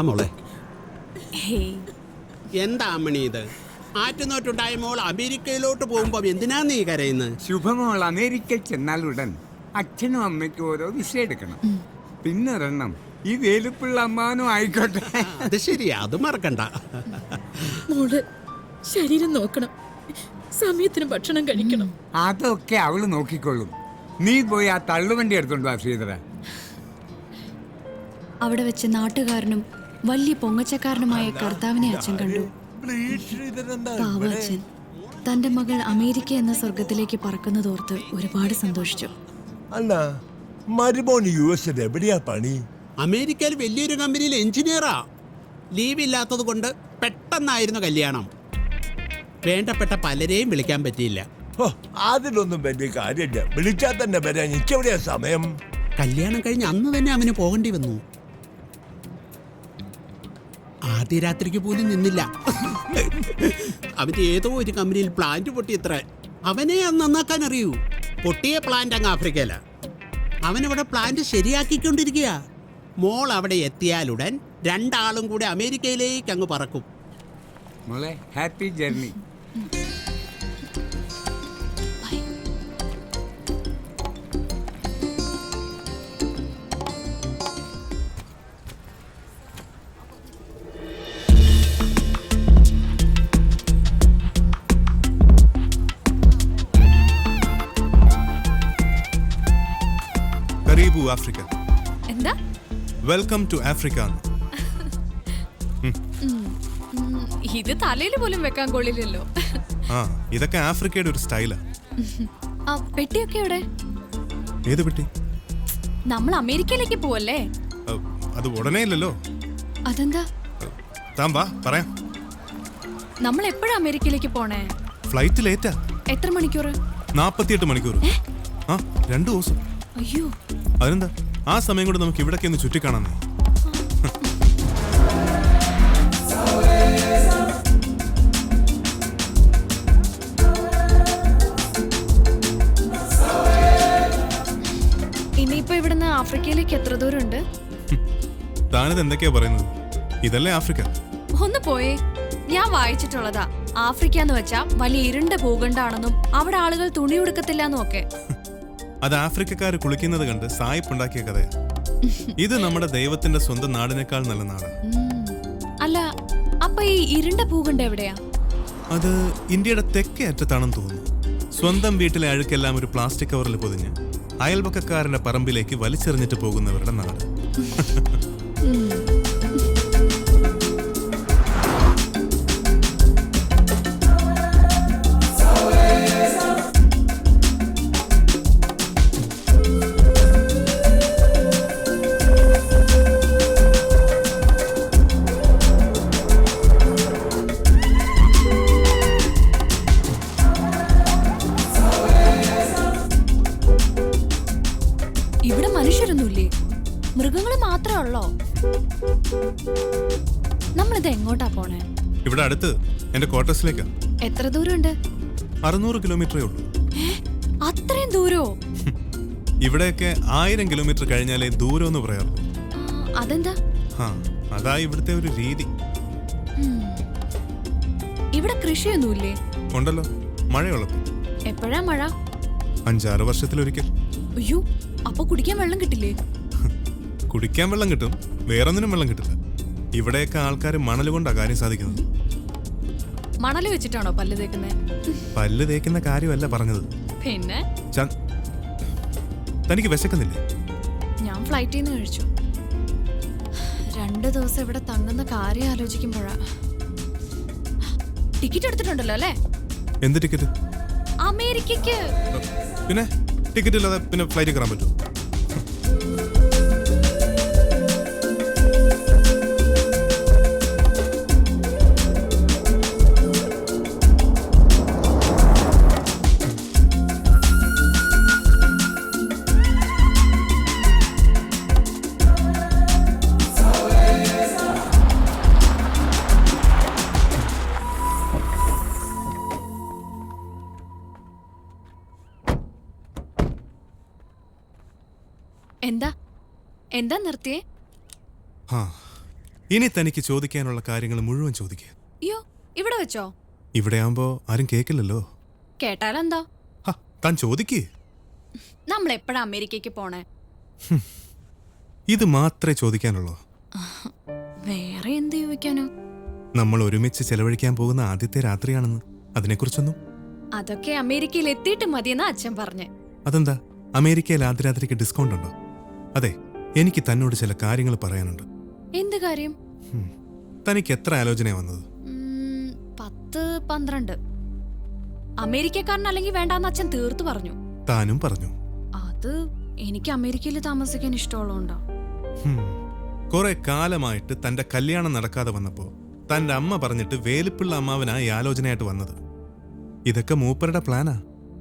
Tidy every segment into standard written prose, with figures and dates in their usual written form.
വാ മോളെ. ഹേയ്, എന്താ അമ്മണി ഇത്? ആറ്റുനോട്ടുണ്ടായ മോൾ അമേരിക്കയിലോട്ട് പോകുമ്പോ എന്തിനാ നീ കരയുന്നത്? ശുഭമോൾ അമേരിക്കയിൽ ചെന്നാലുടൻ അച്ഛനും അമ്മയ്ക്കും ഓരോ വിസ എടുക്കണം. പിന്നൊരെണ്ണം ഈ വേലുപ്പിള്ള അമ്മാവനും ആയിക്കോട്ടെ. അത് ശരിയാ, അത് മറക്കണ്ട. മോള് ശരീരം നോക്കണം, സമയത്തിന് ഭക്ഷണം കഴിക്കണം. അതൊക്കെ അവള് നോക്കിക്കൊള്ളും. നീ പോയി ആ തള്ളുവണ്ടി എടുത്തോണ്ട് വാ ശ്രീധര. അവിടെ വെച്ച് നാട്ടുകാരനും വലിയ പൊങ്ങച്ചക്കാരനുമായ കർത്താവിനെ അച്ഛൻ കണ്ടു. പാവ അച്ഛൻ തന്റെ മകൾ അമേരിക്ക എന്ന സ്വർഗത്തിലേക്ക് പറക്കുന്നതോർത്ത് ഒരുപാട് സന്തോഷിച്ചു. അല്ല, മരുമോന് US എവിടെയാ പണി? അമേരിക്കയിൽ വലിയൊരു കമ്പനിയിൽ എഞ്ചിനീയറാ. ലീവ് ഇല്ലാത്തത് കൊണ്ട് പെട്ടെന്നായിരുന്നു കല്യാണം. വേണ്ടപ്പെട്ട പലരെയും വിളിക്കാൻ പറ്റിയില്ല. അതിലൊന്നും വലിയ കാര്യമില്ല. വിളിച്ചാൽ തന്നെ വരാൻ എനിക്കെവിടെയാ സമയം? കല്യാണം കഴിഞ്ഞ് അന്ന് തന്നെ അവന് പോകേണ്ടി വന്നു. ആദ്യ രാത്രിക്ക് പോലും നിന്നില്ല. അവന് ഏതോ ഒരു കമ്പനിയിൽ പ്ലാന്റ് പൊട്ടിയത്ര. അവനെ അന്ന് നന്നാക്കാൻ അറിയൂ. പൊട്ടിയ പ്ലാന്റ് അങ്ങ് ആഫ്രിക്കയില. അവനവിടെ പ്ലാന്റ് ശരിയാക്കിക്കൊണ്ടിരിക്കുക. മോൾ അവിടെ എത്തിയാലുടൻ രണ്ടാളും കൂടെ അമേരിക്കയിലേക്ക് അങ്ങ് പറക്കും. മോളെ, ഹാപ്പി ജേർണി. കരീബു ആഫ്രിക്ക. എന്താ? Welcome to Africa. ഇത് തലയിൽ പോലും വെക്കാൻ കൊള്ളില്ലല്ലോ. ആ, ഇതൊക്കെ ആഫ്രിക്കയുടെ ഒരു സ്റ്റൈലാ. ആ പെട്ടിയൊക്കെ എവിടെ? ഏത് പെട്ടി? നമ്മൾ അമേരിക്കയിലേക്ക് പോവല്ലേ? അത് ഉടനെ ഇല്ലല്ലോ. അതെന്താ? താൻ വാ, പറയാം. നമ്മൾ എപ്പോഴാ അമേരിക്കയിലേക്ക് പോണേ? ഫ്ലൈറ്റ് ലേറ്റാ. എത്ര മണിക്കൂർ? 48 മണിക്കൂർ. ആ, 2 ദിവസം. അയ്യോ, അതെന്താ? ആ സമയം കൊണ്ട് നമുക്ക് ഇവിടൊക്കെ ഒന്ന് ചുറ്റിക്കാണാന്നേ. ഇനിയിപ്പോ ഇവിടുന്ന് ആഫ്രിക്കയിലേക്ക് എത്ര ദൂരം ഉണ്ട്? താനിത് എന്തൊക്കെയാ പറയുന്നത്? ഇതല്ലേ ആഫ്രിക്ക? ഒന്ന് പോയേ. ഞാൻ വായിച്ചിട്ടുള്ളതാ, ആഫ്രിക്ക എന്ന് വെച്ചാ വലിയ ഇരുണ്ട ഭൂഖണ്ഡാണെന്നും അവിടെ ആളുകൾ തുണി ഉടുക്കത്തില്ലെന്നും ഒക്കെ. അത് ആഫ്രിക്കക്കാര് കുളിക്കുന്നത് കണ്ട് സായിപ്പുണ്ടാക്കിയ കഥയാ. ഇത് നമ്മുടെ ദൈവത്തിന്റെ സ്വന്തം നാടിനേക്കാൾ നല്ല നാടാണ്. അല്ല, അപ്പൊ ഈ ഇരുണ്ട ഭൂഖണ്ഡം എവിടെയാ? അത് ഇന്ത്യയുടെ തെക്കേ അറ്റത്താണെന്ന് തോന്നുന്നു. സ്വന്തം വീട്ടിലെ അഴുക്കെല്ലാം ഒരു പ്ലാസ്റ്റിക് കവറിൽ പൊതിഞ്ഞ് അയൽപക്കക്കാരന്റെ പറമ്പിലേക്ക് വലിച്ചെറിഞ്ഞിട്ട് പോകുന്നവരുടെ നാട്. ഇവിടെ മനുഷ്യരൊന്നുമില്ലേ? മൃഗങ്ങൾ മാത്രമേ ഉള്ളോ? നമ്മളിത് എങ്ങോട്ടാ പോണേ? ഇവിടെ അടുത്ത് എന്റെ ക്വാർട്ടേഴ്സിലേക്കാ. എത്ര ദൂരമുണ്ട്? 600 കിലോമീറ്ററേ ഉള്ളൂ. അത്രയും ദൂരോ? ഇവിടെയൊക്കെ 1000 കിലോമീറ്റർ കഴിഞ്ഞാലേ ദൂരം എന്ന് പറയാറുള്ളൂ. അതെന്താ? അതാ ഇവിടുത്തെ ഒരു രീതി. ഇവിടെ കൃഷിയൊന്നുമില്ലേ? ഉണ്ടല്ലോ, മഴയുള്ളപ്പോ. എപ്പോഴാ മഴ? 5-6 വർഷത്തിലൊരിക്കൽ. അയ്യോ, അപ്പൊ കുടിക്കാൻ വെള്ളം കിട്ടില്ലേ? കുടിക്കാൻ വെള്ളം കിട്ടും, വേറൊന്നിനും വെള്ളം കിട്ടില്ല. ഇവിടെയൊക്കെ ആൾക്കാർ മണൽ കൊണ്ടാ കാര്യം സാധിക്കുന്നത്. മണല് വെച്ചിട്ടാണോ പല്ല് തേക്കുന്നേ? പല്ല് തേക്കുന്ന കാര്യമല്ല പറഞ്ഞത്. പിന്നെ തനിക്ക് വിശക്കുന്നില്ലേ? ഞാൻ ഫ്ലൈറ്റിൽ നിന്ന് കഴിച്ചു. 2 ദിവസം ഇവിടെ തങ്ങുന്ന കാര്യം ആലോചിക്കുമ്പോഴാ. ടിക്കറ്റ് എടുത്തിട്ടുണ്ടല്ലോ അല്ലേ? എന്ത് ടിക്കറ്റ്? അമേരിക്കക്ക്. പിന്നെ ടിക്കറ്റ് ഇല്ലാതെ പിന്നെ ഫ്ലൈറ്റ് കയറാൻ പറ്റുമോ? എന്താ എന്താ നിർത്തിയേ? ഇനി തനിക്ക് ചോദിക്കാനുള്ള കാര്യങ്ങൾ മുഴുവൻ ചോദിക്കുക. അയ്യോ, ഇവിടെ വെച്ചോ? ഇവിടെ ആവുമ്പോ ആരും കേക്കില്ലല്ലോ. കേട്ടാലെന്താ? താൻ ചോദിക്കേ. നമ്മൾ എപ്പോഴാ അമേരിക്കയ്ക്ക് പോണേ? ഇത് മാത്രമേ ചോദിക്കാനുള്ളൂ. വേറെ എന്ത് ചോദിക്കാനോ? നമ്മൾ ഒരുമിച്ച് ചെലവഴിക്കാൻ പോകുന്ന ആദ്യത്തെ രാത്രിയാണെന്ന്. അതിനെക്കുറിച്ചൊന്നും? അതൊക്കെ അമേരിക്കയിൽ എത്തിയിട്ട് മതിയെന്ന് അച്ഛൻ പറഞ്ഞ്. അതെന്താ, അമേരിക്കയിൽ ആദ്യ രാത്രിക്ക് ഡിസ്കൗണ്ട് ഉണ്ടോ? അതെ, എനിക്ക് തന്നോട് ചില കാര്യങ്ങൾ പറയാനുണ്ട്. എന്ത് കാര്യം? തനിക്ക് എത്ര ആലോചന വന്നത്? 10-12. അമേരിക്കക്കാരനല്ലെങ്കിൽ വേണ്ടാന്ന് അച്ഛൻ തീർത്തു പറഞ്ഞു. താനും പറഞ്ഞു. അത് എനിക്ക് അമേരിക്കയിൽ താമസിക്കാൻ ഇഷ്ടമുള്ളതുകൊണ്ടാ. കുറെ കാലമായിട്ട് തന്റെ കല്യാണം നടക്കാതെ വന്നപ്പോ തന്റെ അമ്മ പറഞ്ഞിട്ട് വേലുപ്പിള്ള അമ്മാവനാ ഈ ആലോചനയായിട്ട് വന്നത്. ഇതൊക്കെ മൂപ്പരുടെ പ്ലാനാ.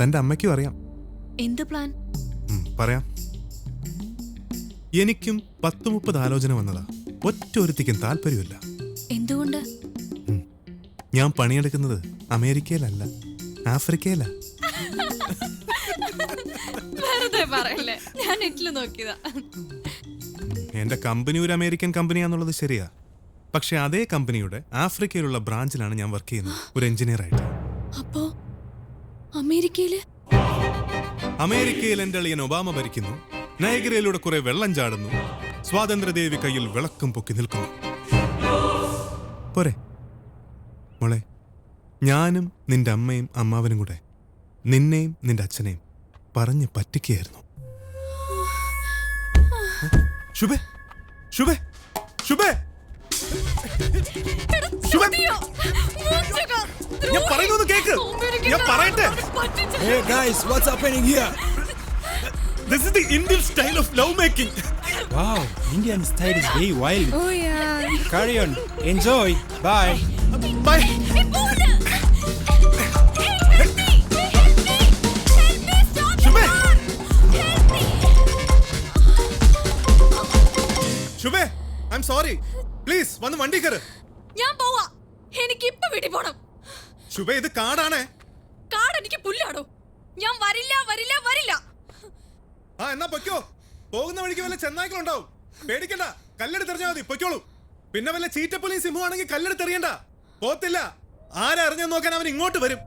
തന്റെ അമ്മയ്ക്കും അറിയാം. എന്ത് പ്ലാൻ? പറയാം. എനിക്കും 10-30 ആലോചന വന്നതാ. ഒറ്റ ഒരുത്തിക്കും താല്പര്യമില്ല. എന്തുകൊണ്ട്? ഞാൻ പണിയെടുക്കുന്നത് അമേരിക്കയിലല്ല, ആഫ്രിക്കയില. വെറുതെ പറയല്ലേ, ഞാൻ നെറ്റിൽ നോക്കിയതാ. എന്റെ കമ്പനി ഒരു അമേരിക്കൻ കമ്പനിയാന്നുള്ളത് ശരിയാ. പക്ഷെ അതേ കമ്പനിയുടെ ആഫ്രിക്കയിലുള്ള ബ്രാഞ്ചിലാണ് ഞാൻ വർക്ക് ചെയ്യുന്നത്, ഒരു എഞ്ചിനീയർ ആയിട്ട്. അപ്പോ അമേരിക്കയിൽ എന്റെ അളിയൻ ഒബാമ ഭരിക്കുന്നു. നയഗ്രയിലൂടെ കുറെ വെള്ളം ചാടുന്നു. സ്വാതന്ത്ര്യദേവി കയ്യിൽ വിളക്കും പൊക്കി നിൽക്കുന്നു. പോരെ മോളെ, ഞാനും നിന്റെ അമ്മയും അമ്മാവനും കൂടെ നിന്നെയും നിന്റെ അച്ഛനെയും പറഞ്ഞു പറ്റിക്കുകയായിരുന്നു. ശുഭേ, ശുഭേ, ശുഭേ, ഞാൻ പറയുന്നൊന്ന് കേക്ക്. ഞാൻ പറയട്ടെ. Hey guys, what's happening here? This is the Indian style of love making. Wow, Indian style is very wild. Oh yeah. Carry on, enjoy. Bye. Bye. ശുഭേ, ശുഭേ, I'm sorry. Please വന്ന് വണ്ടി കയറ്. ഞാൻ പോവാ. എനിക്ക് ഇപ്പൊ വീട്ടിൽ പോണം. ശുഭേ, ഇത് കാടാണേ. കാട് എനിക്ക് പുല്ലാടോ. ഞാൻ വരില്ല, വരില്ല, വരില്ല. എന്നാ പൊയ്ക്കോ. പോകുന്ന വഴിക്ക് വല്ല ചെന്നായ്ക്കളുണ്ടാവും. പേടിക്കണ്ട, കല്ലെടുത്തെറിഞ്ഞാൽ മതി. പൊയ്ക്കോളൂ. പിന്നെ വല്ല ചീറ്റപ്പുലിയും സിംഹമാണെങ്കിൽ കല്ലെടുത്തെറിയണ്ട. പോത്തില്ല. ആരറിഞ്ഞു നോക്കാൻ അവൻ ഇങ്ങോട്ട് വരും.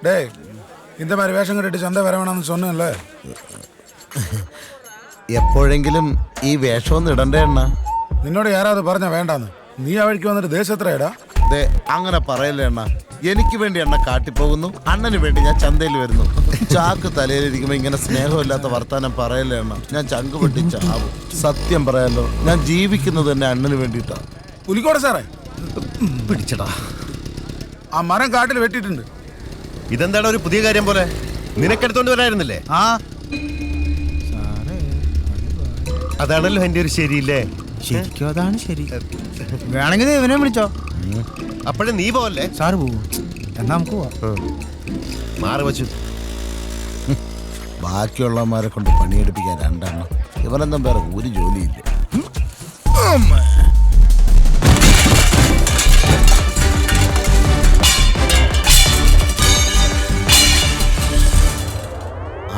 டேய், இந்த மாதிரி வேஷம் கட்டிட்டு சந்தை வர வேணாம்னு சொன்னேன்ல. എപ്പോഴെങ്കിലും ഈ വേഷമൊന്നും ഇടണ്ടേ അണ്ണ? നിന്നോട് യാരാவது പറഞ്ഞ വേണ്ടാന്ന്? നീ ആ വഴിക്ക് വന്നിട്ട് ദേശത്രേടാ? അങ്ങനെ പറയല്ലേ അണ്ണ. എനിക്ക് വേണ്ടി അണ്ണ കാട്ടിപ്പോകുന്നു, അണ്ണന് വേണ്ടി ഞാൻ ചന്തയിൽ വരുന്നു. ചാക്ക് തലയിലിരിക്കുമ്പോ ഇങ്ങനെ സ്നേഹമില്ലാത്ത വർത്താനം പറയല്ലേ അണ്ണ. ഞാൻ ചങ്ക് പൊട്ടി ചാവും. സത്യം പറയാലോ, ഞാൻ ജീവിക്കുന്നത് തന്നെ അണ്ണന് വേണ്ടിയിട്ടാ. പുലിക്കോട് സാറേ, പിടിച്ചടാ. ആ മരം കാട്ടിൽ വെട്ടിയിട്ടുണ്ട്. ഇതെന്താണ് ഒരു പുതിയ കാര്യം പോലെ? നിനക്കെടുത്തോണ്ട് വരായിരുന്നില്ലേ? അതാണല്ലോ എന്റെ ഒരു ശരിയില്ലേ? ശരിക്കും അതാണ് ശരി. വേണമെങ്കിൽ ഇവനെ വിളിച്ചോ. അപ്പോഴേ നീ പോവല്ലേ? സാറ് പോവും. എന്നാ നമുക്ക് പോവാം. മാറി വച്ചു. ബാക്കിയുള്ളവന്മാരെ കൊണ്ട് പണിയെടുപ്പിക്കാൻ രണ്ടെണ്ണം. ഇവനൊന്നും വേറെ ഒരു ജോലിയില്ല.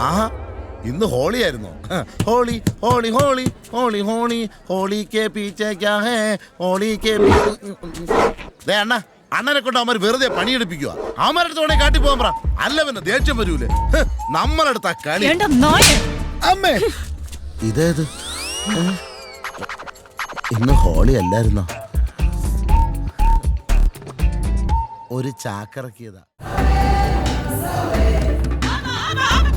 ആഹാ, ഇന്ന് ഹോളി ആയിരുന്നോ? ഹോളി ഹോളി ഹോളി ഹോളി ഹോളി ഹോളി കെ പീച്ചേ ക്യാ ഹേ ഹോളി കെ ദേ അണ്ണ, അണ്ണനെ കൊണ്ട് അവന്മാർ വെറുതെ പണിയെടുപ്പിക്കുക. അവന്മാരുടെ അടുത്ത് വേണേ കാട്ടി പോകാൻ പറ. അല്ല പിന്നെ ദേഷ്യം വരൂലേ? നമ്മളടുത്ത കളി. അമ്മേ, ഇതേത്? ഇന്ന് ഹോളി അല്ലായിരുന്നോ? ഒരു ചാക്കിറക്കിയതാ. ആ